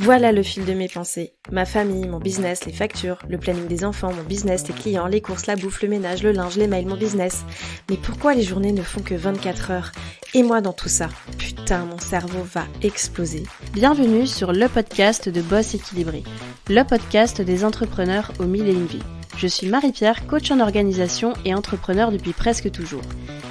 Voilà le fil de mes pensées. Ma famille, mon business, les factures, le planning des enfants, mon business, les clients, les courses, la bouffe, le ménage, le linge, les mails, mon business. Mais pourquoi les journées ne font que 24 heures? Et moi dans tout ça? Putain, mon cerveau va exploser. Bienvenue sur le podcast de Boss Équilibré, le podcast des entrepreneurs aux mille et une vies. Je suis Marie-Pierre, coach en organisation et entrepreneur depuis presque toujours.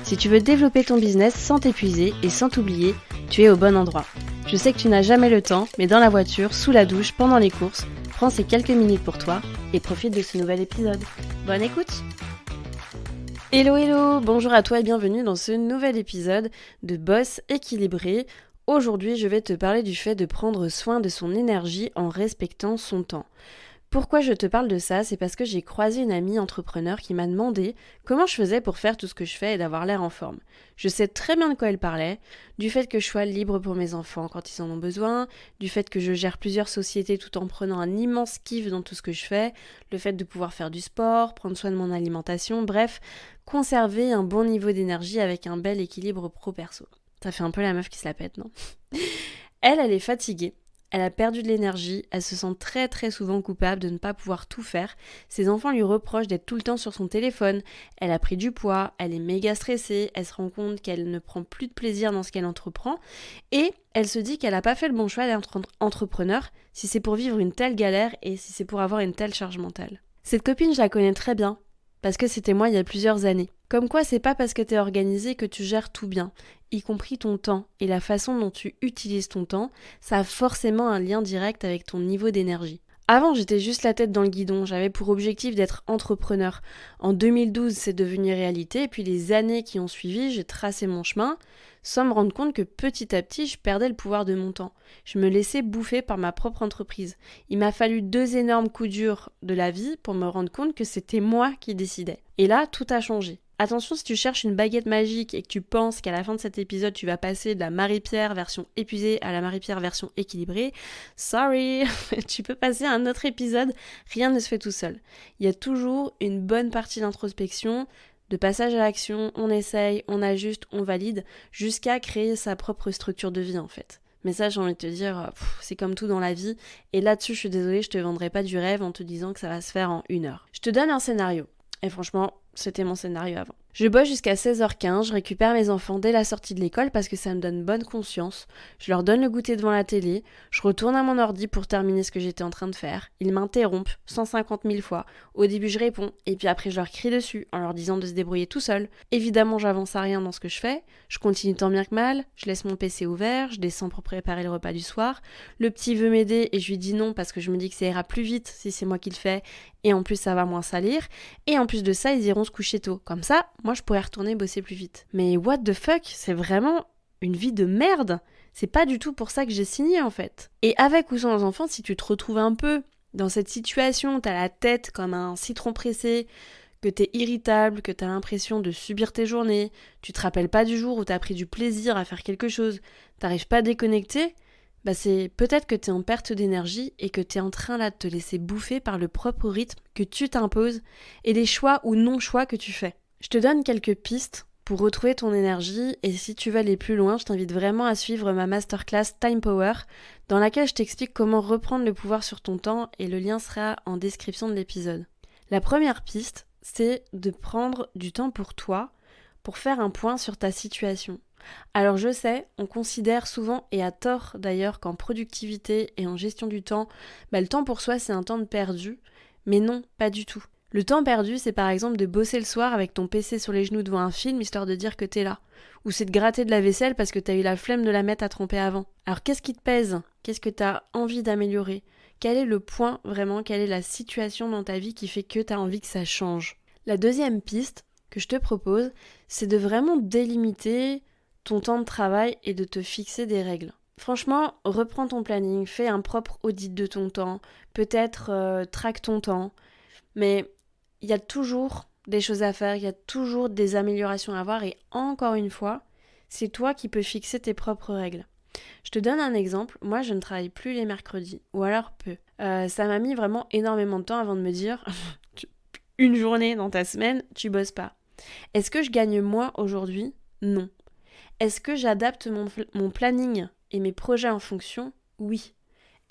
Si tu veux développer ton business sans t'épuiser et sans t'oublier, tu es au bon endroit. Je sais que tu n'as jamais le temps, mais dans la voiture, sous la douche, pendant les courses, prends ces quelques minutes pour toi et profite de ce nouvel épisode. Bonne écoute! Hello, bonjour à toi et bienvenue dans ce nouvel épisode de Boss Équilibré. Aujourd'hui, je vais te parler du fait de prendre soin de son énergie en respectant son temps. Pourquoi je te parle de ça? C'est parce que j'ai croisé une amie entrepreneur qui m'a demandé comment je faisais pour faire tout ce que je fais et d'avoir l'air en forme. Je sais très bien de quoi elle parlait, du fait que je sois libre pour mes enfants quand ils en ont besoin, du fait que je gère plusieurs sociétés tout en prenant un immense kiff dans tout ce que je fais, le fait de pouvoir faire du sport, prendre soin de mon alimentation, bref, conserver un bon niveau d'énergie avec un bel équilibre pro-perso. Ça fait un peu la meuf qui se la pète, non? Elle est fatiguée. Elle a perdu de l'énergie, elle se sent très souvent coupable de ne pas pouvoir tout faire. Ses enfants lui reprochent d'être tout le temps sur son téléphone. Elle a pris du poids, elle est méga stressée, elle se rend compte qu'elle ne prend plus de plaisir dans ce qu'elle entreprend. Et elle se dit qu'elle n'a pas fait le bon choix d'être entrepreneur si c'est pour vivre une telle galère et si c'est pour avoir une telle charge mentale. Cette copine, je la connais très bien, parce que c'était moi il y a plusieurs années. Comme quoi, c'est pas parce que t'es organisé que tu gères tout bien, y compris ton temps et la façon dont tu utilises ton temps, ça a forcément un lien direct avec ton niveau d'énergie. Avant, j'étais juste la tête dans le guidon, j'avais pour objectif d'être entrepreneur. En 2012, c'est devenu réalité, et puis les années qui ont suivi, j'ai tracé mon chemin, sans me rendre compte que petit à petit, je perdais le pouvoir de mon temps. Je me laissais bouffer par ma propre entreprise. Il m'a fallu 2 énormes coups durs de la vie pour me rendre compte que c'était moi qui décidais. Et là, tout a changé. Attention, si tu cherches une baguette magique et que tu penses qu'à la fin de cet épisode, tu vas passer de la Marie-Pierre version épuisée à la Marie-Pierre version équilibrée, sorry, tu peux passer à un autre épisode, rien ne se fait tout seul. Il y a toujours une bonne partie d'introspection, de passage à l'action, on essaye, on ajuste, on valide, jusqu'à créer sa propre structure de vie en fait. Mais ça, j'ai envie de te dire, c'est comme tout dans la vie, et là-dessus, je suis désolée, je te vendrai pas du rêve en te disant que ça va se faire en 1 heure. Je te donne un scénario. Et franchement, c'était mon scénario avant. Je bosse jusqu'à 16h15, je récupère mes enfants dès la sortie de l'école parce que ça me donne bonne conscience. Je leur donne le goûter devant la télé, je retourne à mon ordi pour terminer ce que j'étais en train de faire. Ils m'interrompent 150 000 fois. Au début, je réponds, et puis après, je leur crie dessus en leur disant de se débrouiller tout seul. Évidemment, j'avance à rien dans ce que je fais. Je continue tant bien que mal, je laisse mon PC ouvert, je descends pour préparer le repas du soir. Le petit veut m'aider et je lui dis non parce que je me dis que ça ira plus vite si c'est moi qui le fais. Et en plus, ça va moins salir. Et en plus de ça, ils iront se coucher tôt. Comme ça, moi, je pourrais retourner bosser plus vite. Mais what the fuck, c'est vraiment une vie de merde. C'est pas du tout pour ça que j'ai signé, en fait. Et avec ou sans enfants, si tu te retrouves un peu dans cette situation, t'as la tête comme un citron pressé, que t'es irritable, que t'as l'impression de subir tes journées, tu te rappelles pas du jour où t'as pris du plaisir à faire quelque chose, t'arrives pas à déconnecter, c'est peut-être que t'es en perte d'énergie et que t'es en train là de te laisser bouffer par le propre rythme que tu t'imposes et les choix ou non-choix que tu fais. Je te donne quelques pistes pour retrouver ton énergie et si tu veux aller plus loin, je t'invite vraiment à suivre ma masterclass Time Power dans laquelle je t'explique comment reprendre le pouvoir sur ton temps et le lien sera en description de l'épisode. La première piste, c'est de prendre du temps pour toi, pour faire un point sur ta situation. Alors je sais, on considère souvent, et à tort d'ailleurs, qu'en productivité et en gestion du temps, le temps pour soi c'est un temps de perdu, mais non, pas du tout. Le temps perdu, c'est par exemple de bosser le soir avec ton PC sur les genoux devant un film histoire de dire que t'es là. Ou c'est de gratter de la vaisselle parce que t'as eu la flemme de la mettre à tremper avant. Alors qu'est-ce qui te pèse? Qu'est-ce que t'as envie d'améliorer? Quel est le point vraiment, quelle est la situation dans ta vie qui fait que t'as envie que ça change? La deuxième piste que je te propose, c'est de vraiment délimiter ton temps de travail et de te fixer des règles. Franchement, reprends ton planning, fais un propre audit de ton temps, peut-être traque ton temps, mais il y a toujours des choses à faire, il y a toujours des améliorations à avoir et encore une fois, c'est toi qui peux fixer tes propres règles. Je te donne un exemple, moi je ne travaille plus les mercredis, ou alors peu. Ça m'a mis vraiment énormément de temps avant de me dire une journée dans ta semaine, tu bosses pas. Est-ce que je gagne moins aujourd'hui? Non. Est-ce que j'adapte mon planning et mes projets en fonction? Oui.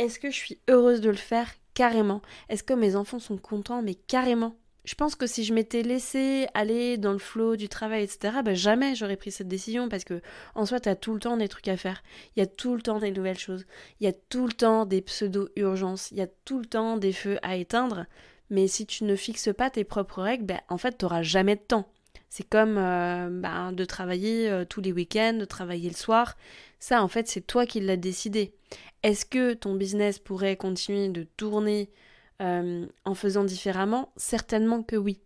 Est-ce que je suis heureuse de le faire? Carrément. Est-ce que mes enfants sont contents? Mais carrément. Je pense que si je m'étais laissée aller dans le flow du travail, etc., jamais j'aurais pris cette décision parce que en soi, t'as tout le temps des trucs à faire. Il y a tout le temps des nouvelles choses. Il y a tout le temps des pseudo-urgences. Il y a tout le temps des feux à éteindre. Mais si tu ne fixes pas tes propres règles, en fait, t'auras jamais de temps. C'est comme de travailler tous les week-ends, de travailler le soir. Ça, en fait, c'est toi qui l'as décidé. Est-ce que ton business pourrait continuer de tourner en faisant différemment? Certainement que oui.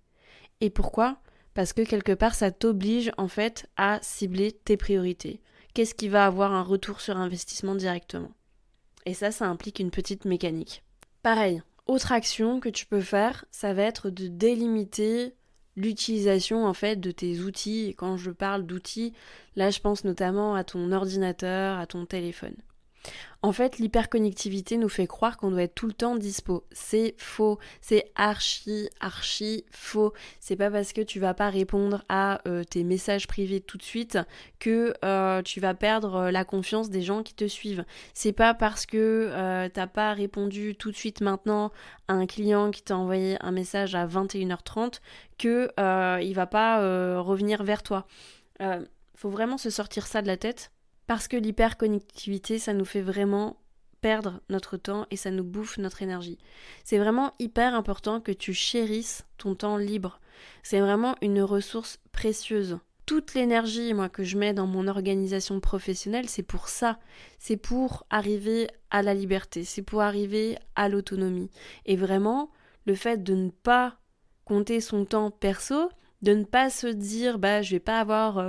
Et pourquoi? Parce que quelque part, ça t'oblige en fait à cibler tes priorités. Qu'est-ce qui va avoir un retour sur investissement directement? Et ça implique une petite mécanique. Pareil, autre action que tu peux faire, ça va être de délimiter l'utilisation en fait de tes outils. Et quand je parle d'outils, là je pense notamment à ton ordinateur, à ton téléphone. En fait, l'hyperconnectivité nous fait croire qu'on doit être tout le temps dispo. C'est faux. C'est archi faux. C'est pas parce que tu vas pas répondre à tes messages privés tout de suite que tu vas perdre la confiance des gens qui te suivent. C'est pas parce que t'as pas répondu tout de suite maintenant à un client qui t'a envoyé un message à 21h30 que il va pas revenir vers toi. Faut vraiment se sortir ça de la tête. Parce que l'hyperconnectivité, ça nous fait vraiment perdre notre temps et ça nous bouffe notre énergie. C'est vraiment hyper important que tu chérisses ton temps libre. C'est vraiment une ressource précieuse. Toute l'énergie, moi, que je mets dans mon organisation professionnelle, c'est pour ça. C'est pour arriver à la liberté, c'est pour arriver à l'autonomie. Et vraiment, le fait de ne pas compter son temps perso, de ne pas se dire je vais pas avoir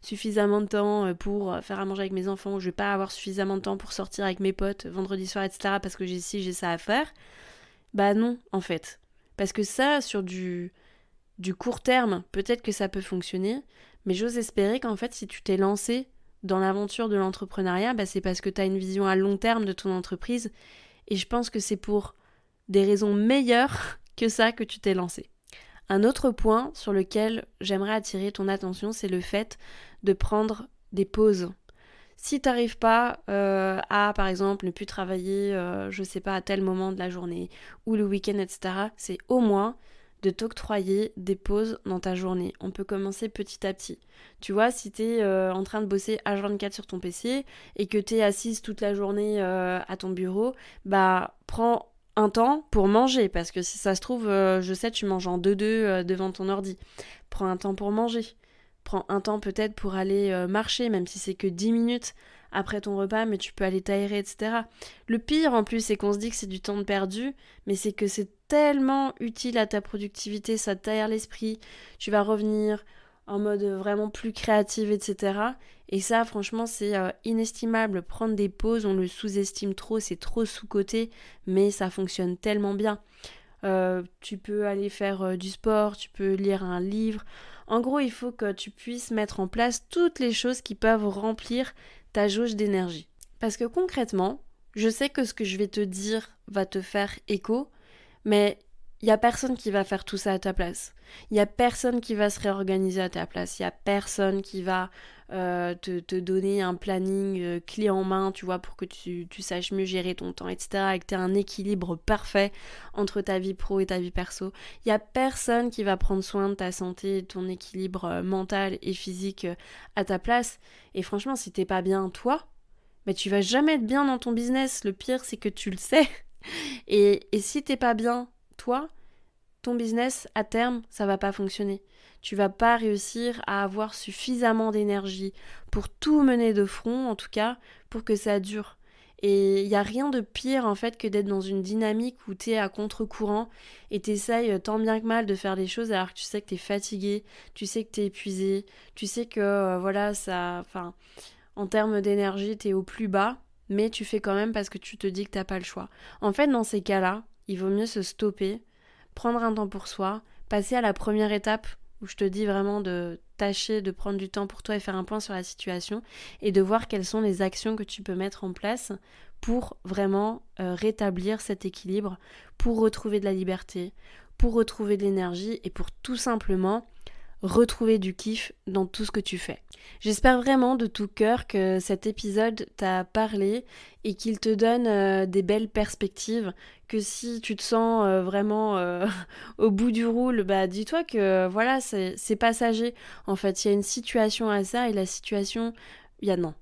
suffisamment de temps pour faire à manger avec mes enfants, je vais pas avoir suffisamment de temps pour sortir avec mes potes vendredi soir, etc. parce que j'ai ça à faire. Non, en fait. Parce que ça, sur du court terme, peut-être que ça peut fonctionner, mais j'ose espérer qu'en fait, si tu t'es lancé dans l'aventure de l'entrepreneuriat, c'est parce que tu as une vision à long terme de ton entreprise, et je pense que c'est pour des raisons meilleures que ça que tu t'es lancé. Un autre point sur lequel j'aimerais attirer ton attention, c'est le fait de prendre des pauses. Si tu n'arrives pas à, par exemple, ne plus travailler, à tel moment de la journée ou le week-end, etc., c'est au moins de t'octroyer des pauses dans ta journée. On peut commencer petit à petit. Tu vois, si tu es en train de bosser H24 sur ton PC et que tu es assise toute la journée à ton bureau, prends un temps pour manger, parce que si ça se trouve, je sais, tu manges en deux devant ton ordi. Prends un temps pour manger. Prends un temps peut-être pour aller marcher, même si c'est que 10 minutes après ton repas, mais tu peux aller t'aérer, etc. Le pire en plus, c'est qu'on se dit que c'est du temps de perdu, mais c'est que c'est tellement utile à ta productivité, ça t'aère l'esprit, tu vas revenir en mode vraiment plus créative, etc. Et ça, franchement, c'est inestimable. Prendre des pauses, on le sous-estime trop, c'est trop sous-coté, mais ça fonctionne tellement bien. Tu peux aller faire du sport, tu peux lire un livre. En gros, il faut que tu puisses mettre en place toutes les choses qui peuvent remplir ta jauge d'énergie. Parce que concrètement, je sais que ce que je vais te dire va te faire écho, mais il n'y a personne qui va faire tout ça à ta place. Il n'y a personne qui va se réorganiser à ta place. Il n'y a personne qui va te donner un planning clé en main, tu vois, pour que tu saches mieux gérer ton temps, etc. Et que tu aies un équilibre parfait entre ta vie pro et ta vie perso. Il n'y a personne qui va prendre soin de ta santé, de ton équilibre mental et physique à ta place. Et franchement, si t'es pas bien toi, tu vas jamais être bien dans ton business. Le pire, c'est que tu le sais. Et si t'es pas bien toi, ton business, à terme, ça va pas fonctionner. Tu vas pas réussir à avoir suffisamment d'énergie pour tout mener de front, en tout cas, pour que ça dure. Et il n'y a rien de pire, en fait, que d'être dans une dynamique où tu es à contre-courant et tu essayes tant bien que mal de faire les choses alors que tu sais que tu es fatigué, tu sais que tu es épuisé, tu sais que, en termes d'énergie, tu es au plus bas, mais tu fais quand même parce que tu te dis que tu n'as pas le choix. En fait, dans ces cas-là, il vaut mieux se stopper, prendre un temps pour soi, passer à la première étape où je te dis vraiment de tâcher de prendre du temps pour toi et faire un point sur la situation et de voir quelles sont les actions que tu peux mettre en place pour vraiment rétablir cet équilibre, pour retrouver de la liberté, pour retrouver de l'énergie et pour tout simplement retrouver du kiff dans tout ce que tu fais. J'espère vraiment de tout cœur que cet épisode t'a parlé et qu'il te donne des belles perspectives, que si tu te sens vraiment au bout du roule, dis-toi que voilà, c'est passager. En fait, il y a une situation à ça et la situation, il y a non.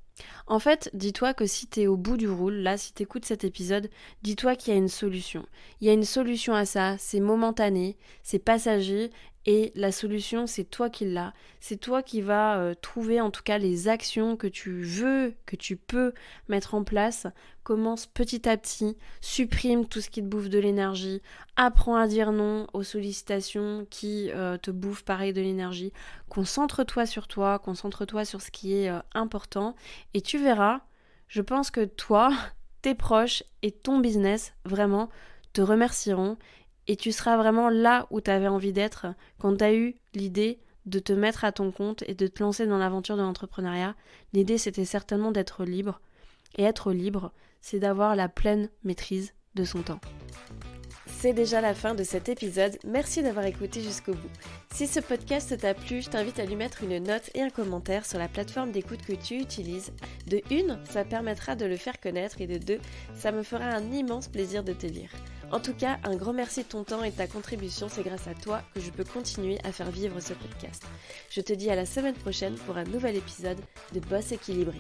En fait, dis-toi que si t'es au bout du roule, là, si t'écoutes cet épisode, dis-toi qu'il y a une solution. Il y a une solution à ça, c'est momentané, c'est passager, et la solution, c'est toi qui l'as. C'est toi qui vas trouver en tout cas les actions que tu veux, que tu peux mettre en place. Commence petit à petit, supprime tout ce qui te bouffe de l'énergie, apprends à dire non aux sollicitations qui te bouffent pareil de l'énergie. Concentre-toi sur toi, concentre-toi sur ce qui est important et tu verras, je pense que toi, tes proches et ton business vraiment te remercieront et tu seras vraiment là où tu avais envie d'être quand tu as eu l'idée de te mettre à ton compte et de te lancer dans l'aventure de l'entrepreneuriat. L'idée, c'était certainement d'être libre. Et être libre, c'est d'avoir la pleine maîtrise de son temps. C'est déjà la fin de cet épisode, merci d'avoir écouté jusqu'au bout. Si ce podcast t'a plu, je t'invite à lui mettre une note et un commentaire sur la plateforme d'écoute que tu utilises. De 1, ça permettra de le faire connaître et de 2, ça me fera un immense plaisir de te lire. En tout cas, un grand merci de ton temps et de ta contribution, c'est grâce à toi que je peux continuer à faire vivre ce podcast. Je te dis à la semaine prochaine pour un nouvel épisode de Boss équilibré.